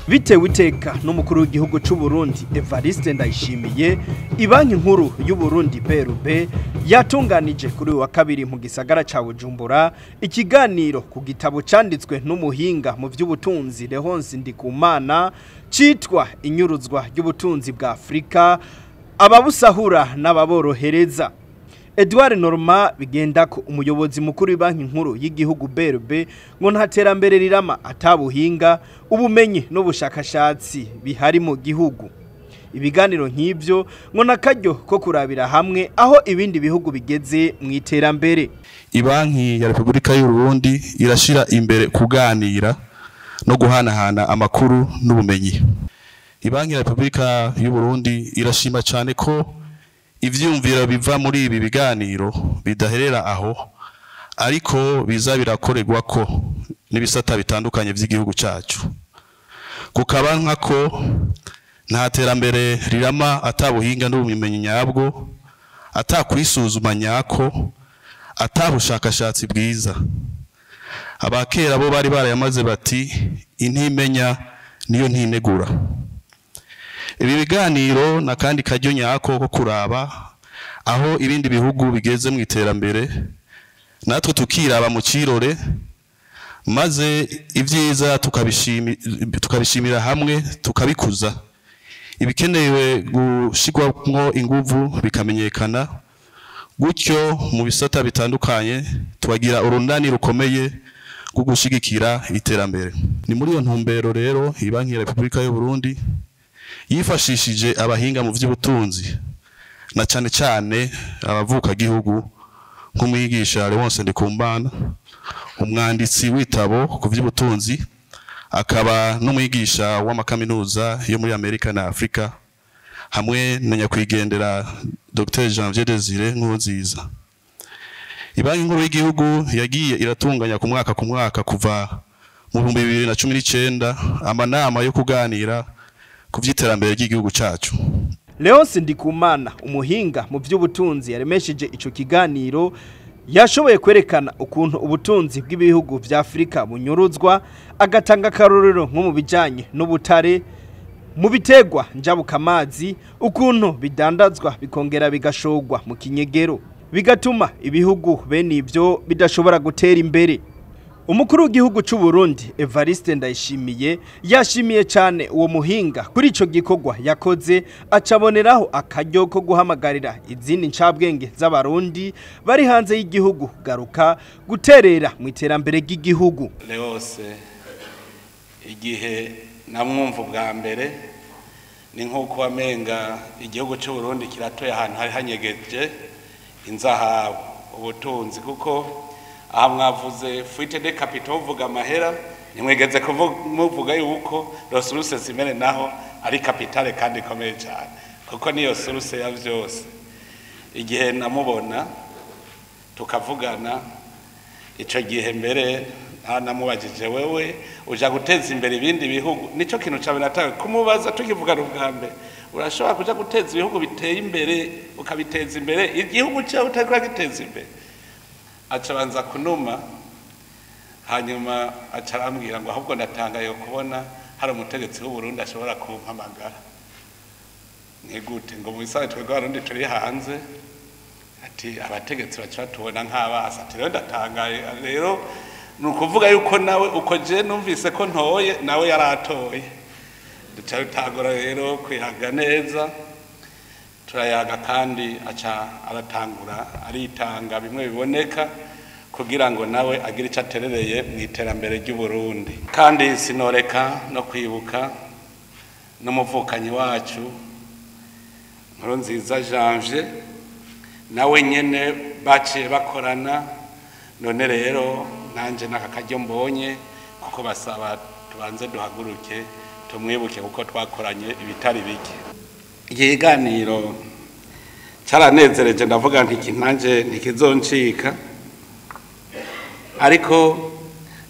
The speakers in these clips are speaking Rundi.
bitewe iteka n'umukuru w'igihugu cy'u Burundi Evariste Ndayishimiye, ibanki nkuru y'u Burundi BRB yatunganije kuri wa kabiri mu gisagara ca Bujumbura ikiganiro ku gitabo canditswe n'umuhinga mu by'ubutunzi Leonce Ndikumana citwa inyuruzwa ry'ubutunzi bwa Afrika, ababusahura n'ababorohereza. Edouard Norma Bigendako, umuyobozi mukuru w'ibanki nkuru y'igihugu BRB, ngo nta terambere rirama atabuhinga, ubumenyi n'ubushakashatsi bihari mu gihugu. Ibiganiro nk'ivyo ngo nakaryo ko kurabira hamwe aho ibindi bihugu bigeze mu iterambere. Ibanki ya Republika y'u Burundi irashira imbere kuganira no guhanahana amakuru n'ubumenyi. Ibanki ya Republika y'u Burundi irashima cyane ko ivyumvira biva muri ibi biganiro bidaherera aho, ariko biza birakorerwa ko n'ibisata bitandukanye vy'igihugu cyacu. Kukabanka ko nta terambere rirama atabuhinga n'ubumenyi nyabwo, atakwisuzuma nyako, atabushakashatsi bwiza. Abakera bo bari barayamaze bati intimenya niyo ntinegura. Ibi biganiro na kandi karyo nyako ko kuraba aho ibindi bihugu bigeze mu iterambere, natwe tukiraba mu cirore, maze ivyiza tukabishimira hamwe tukabikuza. Ibikenewe gushigwamwo inguvu bikamenyekana, gutyo mu bisata bitandukanye tubagira urundani rukomeye rwo gushigikira iterambere. Ni muri iyo ntumbero rero Ibanki ya Republika y'u Burundi yifashishije abahinga mu by'ubutunzi na cyane cyane abavuka gihugu nk'umwigisha Leonce Ndikumana, umwanditsi w'itabo ku by'ubutunzi, akaba n'umwigisha w'amakaminuza yo muri Amerika na Afrika, hamwe na nyakwigendera Dr. Janvier Desire Nkurunziza. Ibanki nkuru y'igihugu yagiye iratunganya ku mwaka kuva mu 2019 amanama yo kuganira ku vy'iterambere ry'igihugu cyacu. Leonce Ndikumana, umuhinga mu by'ubutunzi, yaremesheje ico kiganiro, yashoboye kwerekana ukuntu ubutunzi bw'ibihugu vya Afrika bunyuruzwa, agatanga karorero nko mu bijanye n'ubutare, mu bitegwa njabukamazi, ukuntu bidandazwa bikongera bigashogwa mu kinyegero, bigatuma ibihugu bene ivyo bidashobora gutera imbere. Umukuru w'igihugu cy'u Burundi Evariste Ndayishimiye yashimiye cyane uwo muhinga kuri ico gikorwa yakoze, acaboneraho akaryo ko guhamagarira izindi ncabwenge z'abarundi bari hanze y'igihugu garuka guterera mu iterambere ry'igihugu. Leonce, igihe namwumva bwa mbere ni nk'uko wamenga igihugu cy'u Burundi kiratoye ahantu hari hanyegeje inzahabu ubutunzi, kuko aha mwavuze fuite de capital uvuga amahera, nimwegeze muvuga yuko resources zimene naho ari capitale kandi ikomeye cyane, kuko niyo source ya vyose. Igihe namubona tukavugana ico gihe mbere namubajije, wewe uja guteza imbere ibindi bihugu? Nico kintu cawe natawe kumubaza tukivugana ubwa mbere, urashobora kuja guteza ibihugu biteye imbere ukabiteza imbere igihugu cyawe utakora giteza imbere? Acabanza kunuma, hanyuma acarambwira ngo ahubwo ndatangaye kubona hari umutegetsi w'u Burundi ashobora kumpamagara. Nigute ngo mubisabe twebwe abarundi turi hanze, ati abategetsi baca tubona nk'abasa. Ati rero ndatangaye, rero nukuvuga yuko nawe uko je numvise ko ntoye nawe yaratoye. Duca bitagora rero kwihaga neza, turayaga kandi aca aratangura aritanga bimwe biboneka kugira ngo nawe agire icyo aterereye mu iterambere ry'u Burundi. Kandi sinoreka no kwibuka n'umuvukanyi wacu Nkurunziza Janvier, nawe nyene baciye bakorana. None rero nanje nakakaryo mbonye kuko basaba tubanze duhaguruke tumwibuke kuko twakoranye ibitari bike. Ikiganiro cyaranezereje, ndavuga nti nanje ntikizoncika, ariko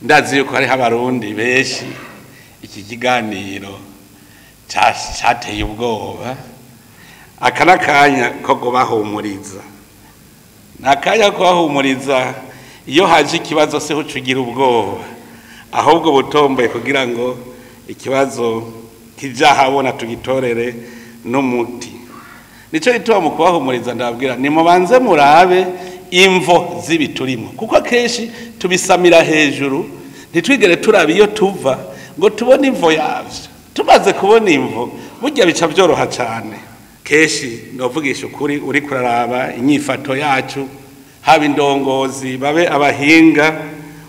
ndazi yuko hari abarundi benshi iki kiganiro cyateye ubwoba. Akanakanya ko kubahumuriza, nakanya ko bahumuriza iyo haje ikibazo se ucugira ubwoba, ahubwo butomboye kugira ngo ikibazo kijahabona tugitorere n'umuti. Nico gituma mu kubahumuriza ndababwira ni mubanze murabe imvo z'ibiturimo, kuko kenshi tubisamira hejuru ntitwigere turaba iyo tuva ngo tubone imvo yavyo. Tumaze kubona imvo burya bica byoroha cyane. Kenshi novugisha ukuri uri kuraraba inyifato yacu, haba indongozi babe abahinga,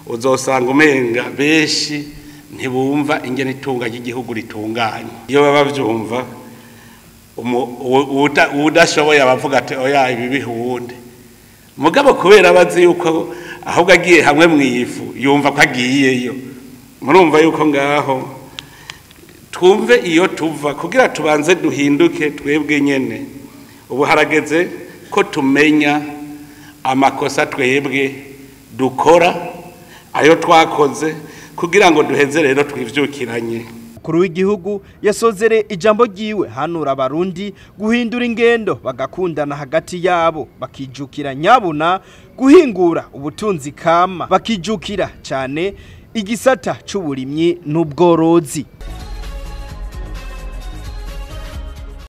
uzosanga umenga benshi ntibumva ingene itunga ry'igihugu ritunganye. Iyo baba byumva udashoboye abavuga ati oya ibi bihundi, mugabo kubera bazi yuko ahubwo agiye hamwe mwifu yumva ko agiyeyo. Murumva yuko ngaho twumve iyo tuva kugira tubanze duhinduke twebwe nyene. Ubu harageze ko tumenya amakosa twebwe dukora, ayo twakoze, kugira ngo duheze rero twivyukiranye. Kuri w'igihugu yasozere ijambo ryiwe hanura abarundi guhindura ingendo bagakundana hagati yabo, bakijukira nyabuna guhingura ubutunzi kama, bakijukira cyane igisata c'uburimyi n'ubworozi.